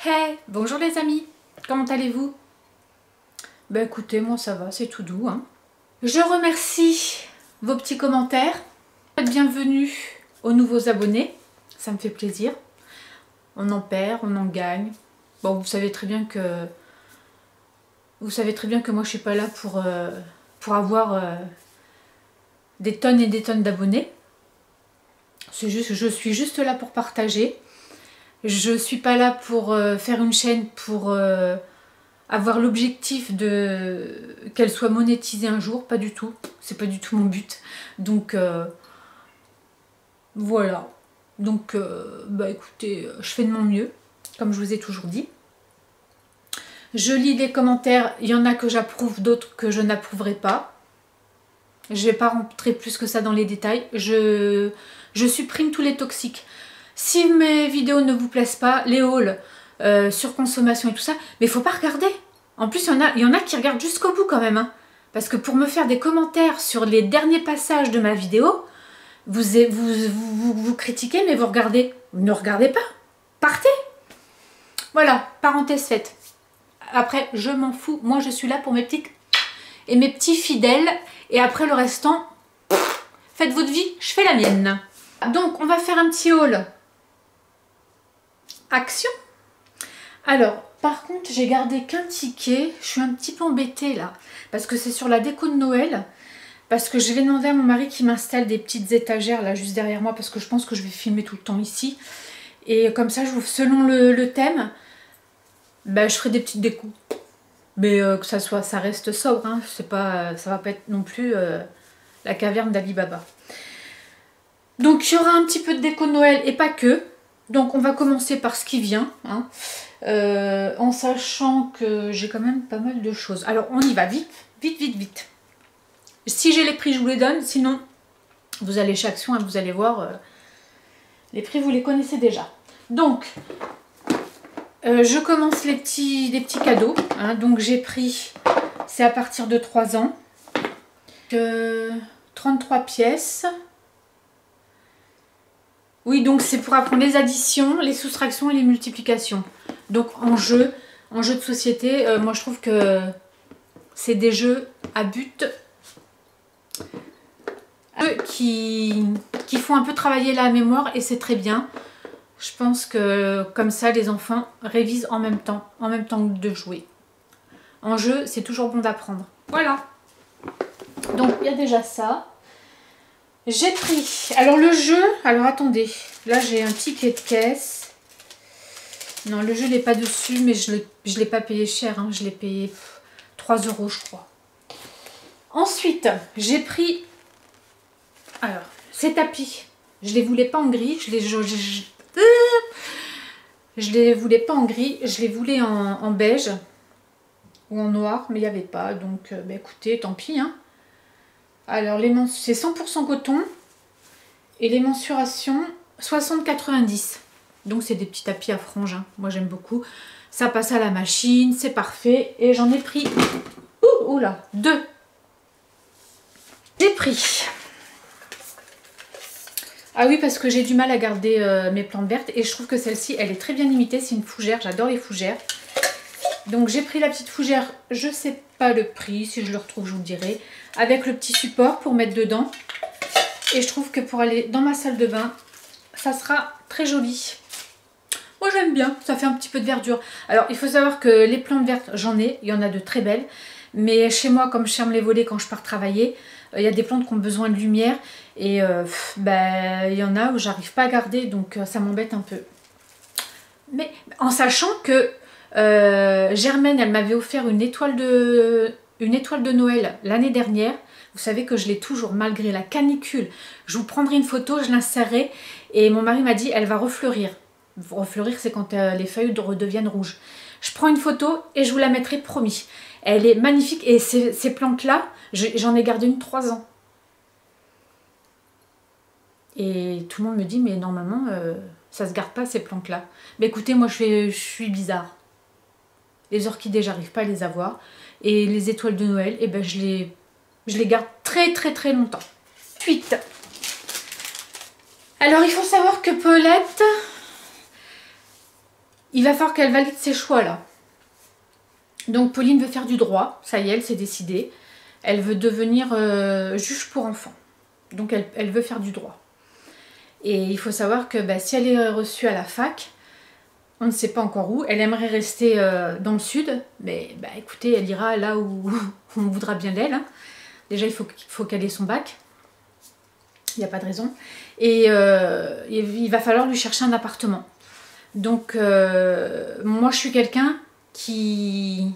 Hey, bonjour les amis, comment allez-vous? Ben écoutez, moi ça va, c'est tout doux, hein. Je remercie vos petits commentaires. Bienvenue aux nouveaux abonnés, ça me fait plaisir. On en perd, on en gagne. Bon, vous savez très bien que moi je suis pas là pour avoir des tonnes et des tonnes d'abonnés. C'est juste, je suis juste là pour partager. Je suis pas là pour faire une chaîne pour avoir l'objectif de qu'elle soit monétisée un jour, pas du tout. C'est pas du tout mon but. Donc voilà. Donc bah écoutez, je fais de mon mieux, comme je vous ai toujours dit. Je lis les commentaires, il y en a que j'approuve, d'autres que je n'approuverai pas. Je vais pas rentrer plus que ça dans les détails. Je supprime tous les toxiques. Si mes vidéos ne vous plaisent pas, les hauls, surconsommation et tout ça, mais il faut pas regarder. En plus, il y en a qui regardent jusqu'au bout quand même. Hein. Parce que pour me faire des commentaires sur les derniers passages de ma vidéo, vous critiquez, mais vous regardez. Ne regardez pas. Partez. Voilà, parenthèse faite. Après, je m'en fous. Moi, je suis là pour mes petites et mes petits fidèles. Et après, le restant, faites votre vie, je fais la mienne. Donc, on va faire un petit haul. Action. Alors, par contre, j'ai gardé qu'un ticket. Je suis un petit peu embêtée là. Parce que c'est sur la déco de Noël. Parce que je vais demander à mon mari qui m'installe des petites étagères là, juste derrière moi. Parce que je pense que je vais filmer tout le temps ici. Et comme ça, selon le thème, ben, je ferai des petites décos. Mais que ça reste sobre. Hein. C'est pas, ça va pas être non plus la caverne d'Ali Baba. Donc, il y aura un petit peu de déco de Noël et pas que. Donc on va commencer par ce qui vient, hein, en sachant que j'ai quand même pas mal de choses. Alors on y va vite, vite, vite, vite. Si j'ai les prix, je vous les donne, sinon vous allez chez Action et vous allez voir, les prix vous les connaissez déjà. Donc je commence les petits cadeaux, hein, donc j'ai pris, c'est à partir de 3 ans, 33 pièces. Oui, donc c'est pour apprendre les additions, les soustractions et les multiplications. Donc en jeu de société, moi je trouve que c'est des jeux à but qui font un peu travailler la mémoire et c'est très bien. Je pense que comme ça les enfants révisent en même temps que de jouer. En jeu, c'est toujours bon d'apprendre. Voilà. Donc il y a déjà ça. J'ai pris, alors le jeu, alors attendez, là j'ai un ticket de caisse. Non, le jeu n'est pas dessus, mais je ne l'ai pas payé cher, hein, je l'ai payé 3 € je crois. Ensuite, j'ai pris, alors, ces tapis. Je ne les voulais pas en gris, je les voulais pas en gris, je les voulais en beige ou en noir, mais il n'y avait pas, donc bah, écoutez, tant pis, hein. Alors, c'est 100% coton et les mensurations 60-90. Donc, c'est des petits tapis à franges. Hein. Moi, j'aime beaucoup. Ça passe à la machine, c'est parfait. Et j'en ai pris, oula, 2. J'ai pris. Ah oui, parce que j'ai du mal à garder mes plantes vertes. Et je trouve que celle-ci, elle est très bien imitée. C'est une fougère. J'adore les fougères. Donc, j'ai pris la petite fougère. Je ne sais pas le prix. Si je le retrouve, je vous le dirai. Avec le petit support pour mettre dedans. Et je trouve que pour aller dans ma salle de bain, ça sera très joli. Moi j'aime bien, ça fait un petit peu de verdure. Alors il faut savoir que les plantes vertes, j'en ai, il y en a de très belles. Mais chez moi, comme je ferme les volets quand je pars travailler, il y a des plantes qui ont besoin de lumière. Et ben, il y en a où j'arrive pas à garder, donc ça m'embête un peu. Mais en sachant que Germaine, elle m'avait offert une étoile de Noël l'année dernière. Vous savez que je l'ai toujours, malgré la canicule. Je vous prendrai une photo, je l'insérerai. Et mon mari m'a dit, elle va refleurir. Refleurir, c'est quand les feuilles redeviennent rouges. Je prends une photo et je vous la mettrai, promis. Elle est magnifique. Et ces plantes-là, j'en ai gardé une 3 ans. Et tout le monde me dit, mais normalement, ça se garde pas ces plantes-là. Mais écoutez, moi, je suis bizarre. Les orchidées, j'arrive pas à les avoir. Et les étoiles de Noël, eh ben, je les garde très très très longtemps. Ensuite, alors il faut savoir que Paulette, il va falloir qu'elle valide ses choix là. Donc Pauline veut faire du droit, ça y est, elle s'est décidée. Elle veut devenir juge pour enfants. Donc elle veut faire du droit. Et il faut savoir que bah, si elle est reçue à la fac, on ne sait pas encore où, elle aimerait rester dans le sud, mais bah, écoutez, elle ira là où on voudra bien d'elle. Hein. Déjà, il faut qu'elle ait son bac. Il n'y a pas de raison. Et il va falloir lui chercher un appartement. Donc, moi, je suis quelqu'un qui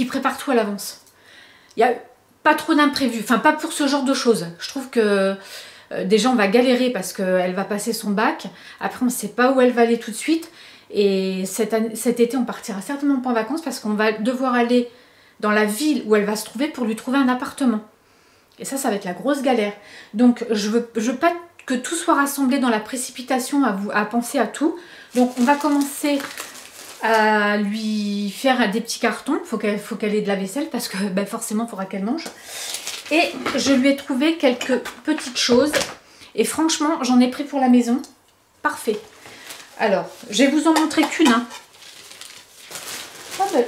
prépare tout à l'avance. Il n'y a pas trop d'imprévus, enfin pas pour ce genre de choses. Je trouve que déjà on va galérer parce qu'elle va passer son bac, après on ne sait pas où elle va aller tout de suite, et cet été on partira certainement pas en vacances parce qu'on va devoir aller dans la ville où elle va se trouver pour lui trouver un appartement. Et ça va être la grosse galère. Donc je veux pas que tout soit rassemblé dans la précipitation, à penser à tout. Donc on va commencer à lui faire des petits cartons. Faut qu'elle ait de la vaisselle parce que ben, forcément il faudra qu'elle mange. Et je lui ai trouvé quelques petites choses. Et franchement, j'en ai pris pour la maison. Parfait. Alors, je vais vous en montrer qu'une. Hein. Oh ben.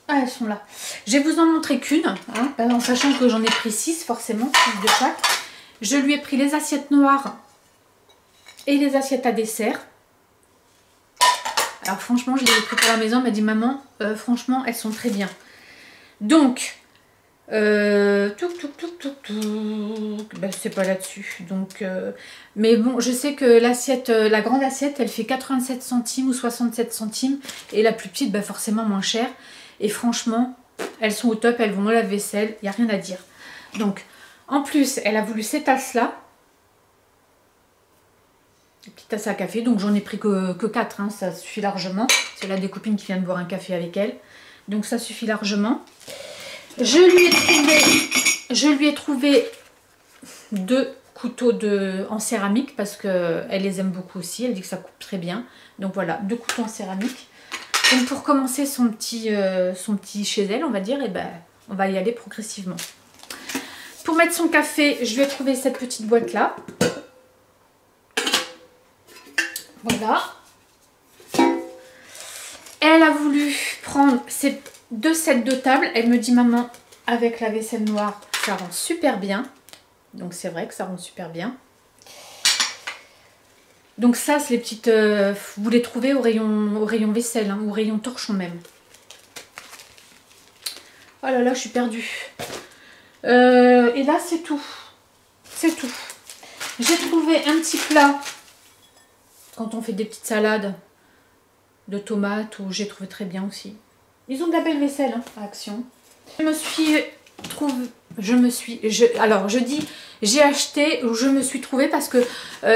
Ah, elles sont là. Je vais vous en montrer qu'une. Hein, en sachant que j'en ai pris 6 forcément, 6 de chaque. Je lui ai pris les assiettes noires et les assiettes à dessert. Alors franchement, je les ai pris pour la maison. Elle m'a dit maman, franchement, elles sont très bien. Donc, ben, c'est pas là-dessus. Donc, mais bon, je sais que l'assiette, la grande assiette, elle fait 87 centimes ou 67 centimes. Et la plus petite, ben, forcément moins chère. Et franchement, elles sont au top. Elles vont au lave-vaisselle. Il n'y a rien à dire. Donc, en plus, elle a voulu ces tasses-là. Petite tasse à café, donc j'en ai pris que 4, hein, ça suffit largement. C'est là des copines qui viennent boire un café avec elle. Donc ça suffit largement. Je lui ai trouvé 2 couteaux en céramique parce qu'elle les aime beaucoup aussi. Elle dit que ça coupe très bien. Donc voilà, 2 couteaux en céramique. Donc pour commencer son petit chez elle, on va dire, et ben, on va y aller progressivement. Pour mettre son café, je lui ai trouvé cette petite boîte là. Voilà. Elle a voulu prendre ces 2 sets de table. Elle me dit maman, avec la vaisselle noire, ça rend super bien. Donc c'est vrai que ça rend super bien. Donc ça, c'est les petites... vous les trouvez au rayon vaisselle, hein, ou au rayon torchon même. Oh là là, je suis perdue. Et là, c'est tout. C'est tout. J'ai trouvé un petit plat. Quand on fait des petites salades de tomates, ou j'ai trouvé très bien aussi. Ils ont de la belle vaisselle hein, à Action. Alors je dis j'ai acheté ou je me suis trouvée parce que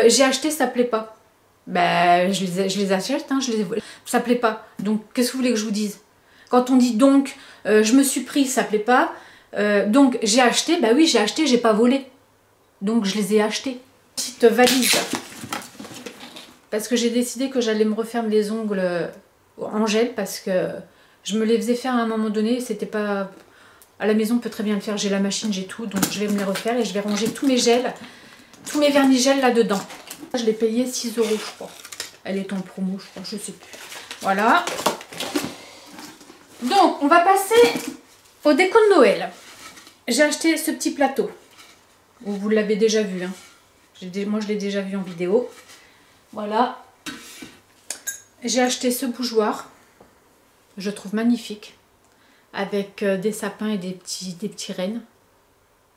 j'ai acheté, ça plaît pas. Ben je les achète, hein, ça plaît pas. Donc qu'est-ce que vous voulez que je vous dise? Quand on dit donc je me suis pris, ça plaît pas. Donc j'ai acheté, bah oui j'ai acheté, j'ai pas volé. Donc je les ai achetés. Petite valise. Parce que j'ai décidé que j'allais me refaire les ongles en gel parce que je me les faisais faire à un moment donné et c'était pas... À la maison on peut très bien le faire, j'ai la machine, j'ai tout, donc je vais me les refaire et je vais ranger tous mes gels, tous mes vernis-gels là-dedans. Je l'ai payé 6 € je crois. Elle est en promo je crois, je sais plus. Voilà. Donc on va passer au déco de Noël. J'ai acheté ce petit plateau. Vous l'avez déjà vu, hein. Moi je l'ai déjà vu en vidéo. Voilà. J'ai acheté ce bougeoir. Je trouve magnifique. Avec des sapins et des petits rennes.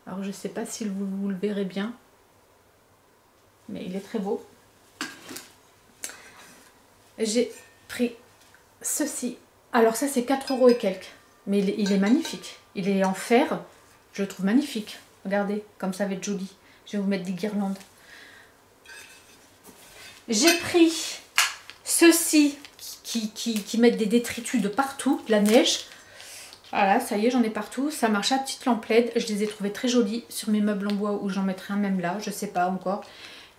Alors je ne sais pas si vous le verrez bien. Mais il est très beau. J'ai pris ceci. Alors ça c'est 4 € et quelques. Mais il est magnifique. Il est en fer. Je le trouve magnifique. Regardez, comme ça va être joli. Je vais vous mettre des guirlandes. J'ai pris ceux-ci qui mettent des détritus de partout, de la neige. Voilà, ça y est, j'en ai partout. Ça marche à petite lampe LED. Je les ai trouvés très jolis sur mes meubles en bois ou j'en mettrai un même là. Je sais pas encore.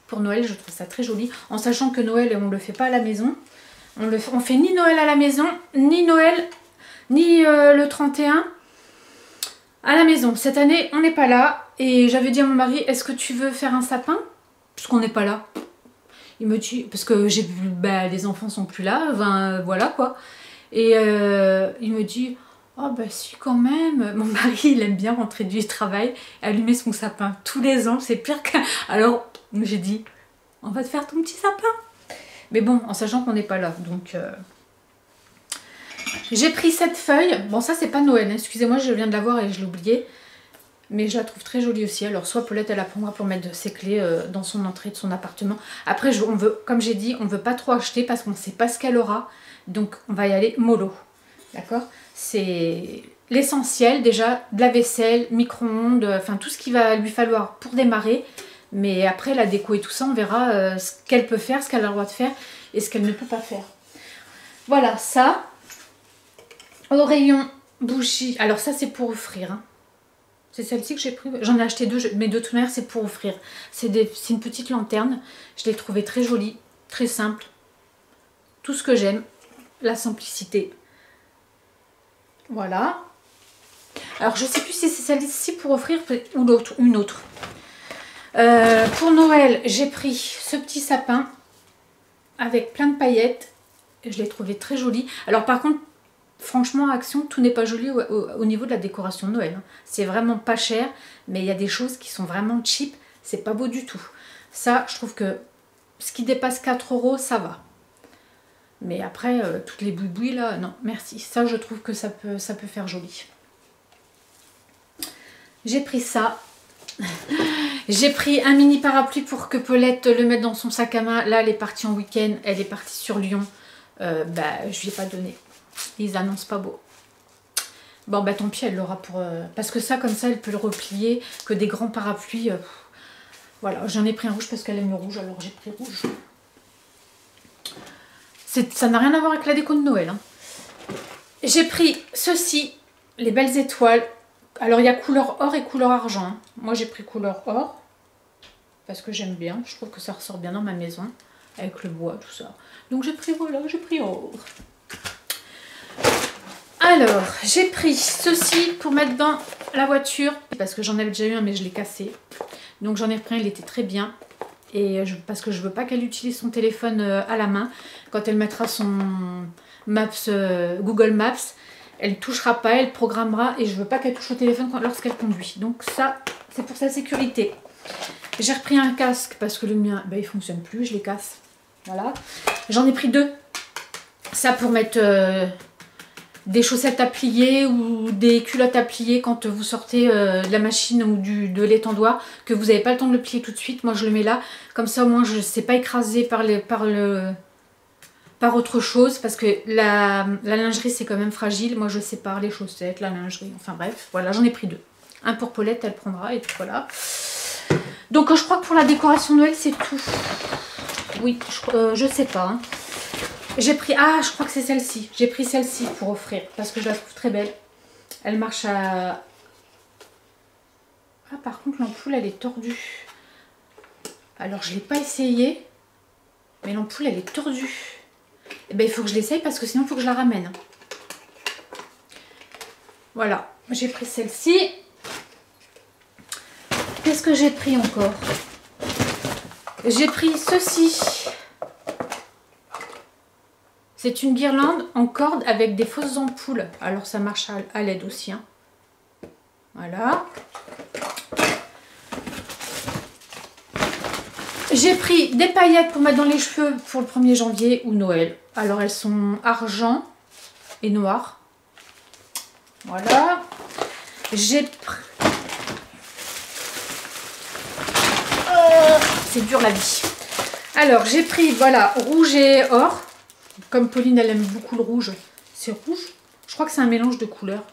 Pour Noël, je trouve ça très joli. En sachant que Noël, on ne le fait pas à la maison. On fait ni Noël à la maison, ni Noël, ni le 31 à la maison. Cette année, on n'est pas là. Et j'avais dit à mon mari, est-ce que tu veux faire un sapin? Puisqu'on n'est pas là. Il me dit, parce que j'ai vu, bah, les enfants sont plus là, ben, voilà quoi. Et il me dit, oh bah si quand même, mon mari il aime bien rentrer du travail, allumer son sapin tous les ans, c'est pire que... Alors j'ai dit, on va te faire ton petit sapin. Mais bon, en sachant qu'on n'est pas là, donc... J'ai pris cette feuille, bon ça c'est pas Noël, hein. Excusez-moi je viens de la voir et je l'ai oublié. Mais je la trouve très jolie aussi. Alors soit Paulette elle la prendra pour mettre ses clés dans son entrée de son appartement. Après on veut, comme j'ai dit, on veut pas trop acheter parce qu'on ne sait pas ce qu'elle aura. Donc on va y aller mollo. D'accord? C'est l'essentiel déjà, de la vaisselle, micro-ondes, enfin tout ce qu'il va lui falloir pour démarrer. Mais après la déco et tout ça, on verra ce qu'elle peut faire, ce qu'elle a le droit de faire et ce qu'elle ne peut pas faire. Voilà ça. Au rayon bougie. Alors ça c'est pour offrir. Hein. C'est celle-ci que j'ai pris. J'en ai acheté deux, mais de toute manière, c'est pour offrir. C'est une petite lanterne. Je l'ai trouvée très jolie, très simple. Tout ce que j'aime. La simplicité. Voilà. Alors, je ne sais plus si c'est celle-ci pour offrir ou l'autre, une autre. Pour Noël, j'ai pris ce petit sapin avec plein de paillettes. Je l'ai trouvé très joli. Alors, par contre, franchement, à Action, tout n'est pas joli au niveau de la décoration de Noël. Hein. C'est vraiment pas cher, mais il y a des choses qui sont vraiment cheap. C'est pas beau du tout. Ça, je trouve que ce qui dépasse 4 €, ça va. Mais après, toutes les boubouilles là, non, merci. Ça, je trouve que ça peut faire joli. J'ai pris ça. J'ai pris un mini parapluie pour que Paulette le mette dans son sac à main. Là, elle est partie en week-end. Elle est partie sur Lyon. Bah, je lui ai pas donné. Ils annoncent pas beau. Bon bah tant pis, elle l'aura pour... parce que ça comme ça elle peut le replier. Que des grands parapluies. Voilà, j'en ai pris un rouge parce qu'elle aime le rouge. Alors j'ai pris rouge. Ça n'a rien à voir avec la déco de Noël. Hein. J'ai pris ceci. Les belles étoiles. Alors il y a couleur or et couleur argent. Hein. Moi j'ai pris couleur or. Parce que j'aime bien. Je trouve que ça ressort bien dans ma maison. Avec le bois, tout ça. Donc j'ai pris voilà, j'ai pris or. Alors, j'ai pris ceci pour mettre dans la voiture. Parce que j'en avais déjà eu un, mais je l'ai cassé. Donc j'en ai pris un, il était très bien. Et parce que je veux pas qu'elle utilise son téléphone à la main. Quand elle mettra son Maps, Google Maps, elle ne touchera pas, elle programmera. Et je veux pas qu'elle touche au téléphone lorsqu'elle conduit. Donc ça, c'est pour sa sécurité. J'ai repris un casque parce que le mien, ben, il fonctionne plus, je les casse. Voilà. J'en ai pris deux. Ça pour mettre... des chaussettes à plier ou des culottes à plier quand vous sortez de la machine ou de l'étendoir, que vous n'avez pas le temps de le plier tout de suite. Moi je le mets là, comme ça au moins je ne sais pas écraser par autre chose, parce que la lingerie c'est quand même fragile. Moi je sépare les chaussettes, la lingerie, enfin bref, voilà, j'en ai pris deux. Un pour Paulette, elle prendra, et puis voilà. Donc je crois que pour la décoration Noël c'est tout. Oui, je sais pas. Hein. J'ai pris... Ah, je crois que c'est celle-ci. J'ai pris celle-ci pour offrir. Parce que je la trouve très belle. Elle marche à... Ah, par contre, l'ampoule, elle est tordue. Alors, je ne l'ai pas essayé. Mais l'ampoule, elle est tordue. Et ben, il faut que je l'essaye parce que sinon, il faut que je la ramène. Voilà. J'ai pris celle-ci. Qu'est-ce que j'ai pris encore? J'ai pris ceci. C'est une guirlande en corde avec des fausses ampoules. Alors ça marche à LED aussi. Hein. Voilà. J'ai pris des paillettes pour mettre dans les cheveux pour le 1er janvier ou Noël. Alors elles sont argent et noir. Voilà. J'ai pris... c'est dur la vie. Alors j'ai pris, voilà, rouge et or. Comme Pauline, elle aime beaucoup le rouge. C'est rouge. Je crois que c'est un mélange de couleurs.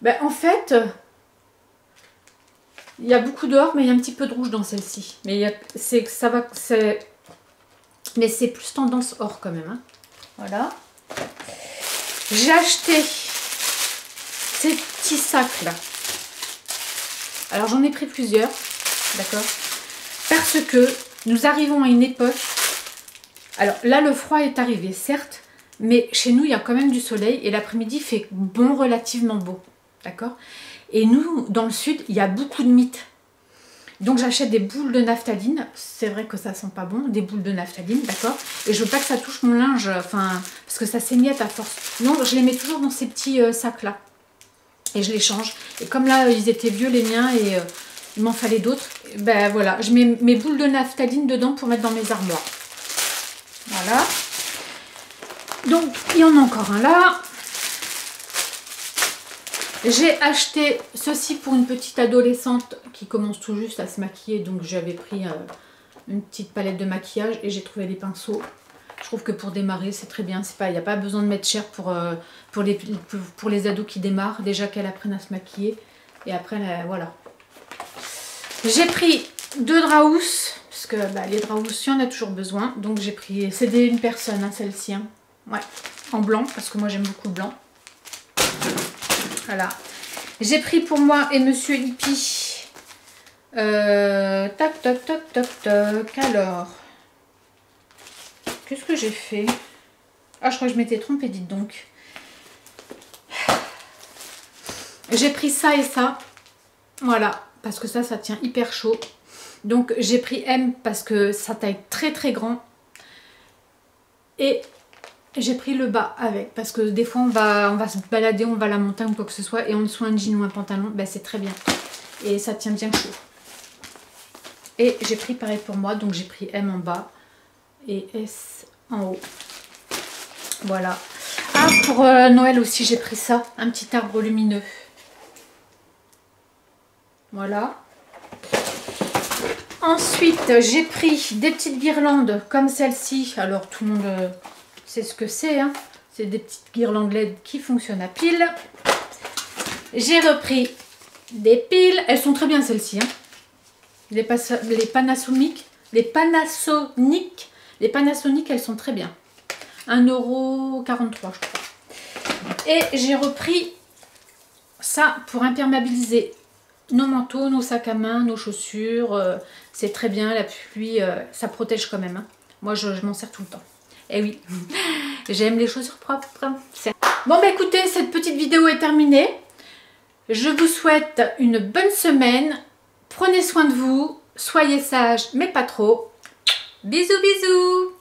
Ben, en fait, il y a beaucoup d'or, mais il y a un petit peu de rouge dans celle-ci. Mais mais c'est plus tendance or quand même. Hein. Voilà. J'ai acheté ces petits sacs là. Alors j'en ai pris plusieurs. D'accord. Parce que nous arrivons à une époque... Alors là, le froid est arrivé, certes, mais chez nous, il y a quand même du soleil et l'après-midi fait relativement beau. D'accord? Et nous, dans le sud, il y a beaucoup de mythes. Donc j'achète des boules de naphtaline. C'est vrai que ça sent pas bon, des boules de naphtaline, d'accord. Et je veux pas que ça touche mon linge, enfin, parce que ça s'émiette à force. Donc je les mets toujours dans ces petits sacs là. Et je les change. Et comme là, ils étaient vieux les miens et il m'en fallait d'autres. Ben voilà, je mets mes boules de naphtaline dedans pour mettre dans mes armoires. Voilà. Donc il y en a encore un là. J'ai acheté ceci pour une petite adolescente qui commence tout juste à se maquiller. Donc j'avais pris une petite palette de maquillage et j'ai trouvé des pinceaux. Je trouve que pour démarrer c'est très bien. Il n'y a pas besoin de mettre cher pour les ados qui démarrent. Déjà qu'elles apprennent à se maquiller. Et après voilà. J'ai pris 2 draps. Parce que les draps, il y en a toujours besoin. Donc j'ai pris, c'est une personne, hein, celle-ci. Hein. Ouais, en blanc parce que moi j'aime beaucoup le blanc. Voilà. J'ai pris pour moi et Monsieur Hippie. Tac, tac, tac, tac, tac. Alors, qu'est-ce que j'ai fait? Ah, je crois que je m'étais trompée, dites donc. J'ai pris ça et ça. Voilà, parce que ça tient hyper chaud. Donc, j'ai pris M parce que ça taille très très grand. Et j'ai pris le bas avec, parce que des fois on va se balader, on va à la montagne ou quoi que ce soit, et en dessous un jean ou un pantalon, c'est très bien. Et ça tient bien chaud. Et j'ai pris pareil pour moi, donc j'ai pris M en bas et S en haut. Voilà. Ah, pour Noël aussi j'ai pris ça, un petit arbre lumineux. Voilà. Ensuite j'ai pris des petites guirlandes comme celle-ci. Alors tout le monde... c'est ce que c'est, hein. C'est des petites guirlandes LED qui fonctionnent à pile. J'ai repris des piles. Elles sont très bien celles-ci. Hein. Les Panasonic, elles sont très bien. 1,43 €, je crois. Et j'ai repris ça pour imperméabiliser nos manteaux, nos sacs à main, nos chaussures. C'est très bien, la pluie, ça protège quand même. Hein. Moi, je m'en sers tout le temps. Eh oui, j'aime les chaussures propres. Bon, écoutez, cette petite vidéo est terminée. Je vous souhaite une bonne semaine. Prenez soin de vous. Soyez sages, mais pas trop. Bisous, bisous.